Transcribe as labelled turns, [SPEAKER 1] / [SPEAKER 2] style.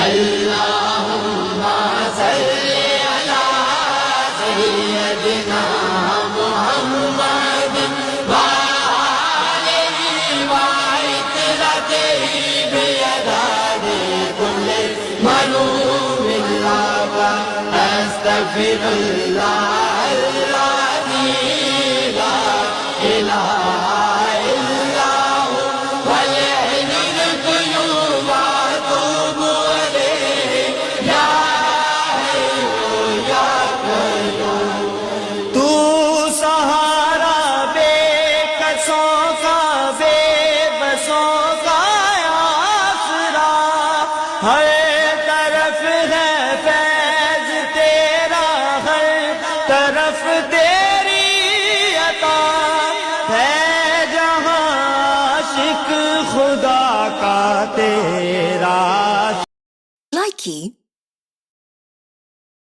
[SPEAKER 1] اللهم صل على سيدنا محمد وآله وعترته بيدار كل ملوم الله أستغفر الله الذي لا إله إلا هو والحي القيوم وأتوب إليه يا حي يا قيوم
[SPEAKER 2] تو سہارا بے کسوں کا بے بسوں کا آسرا، ہر طرف ہے فیض تیرا، ہر طرف تیری عطا ہے، جہاں عاشق خدا کا تیرا
[SPEAKER 3] Likey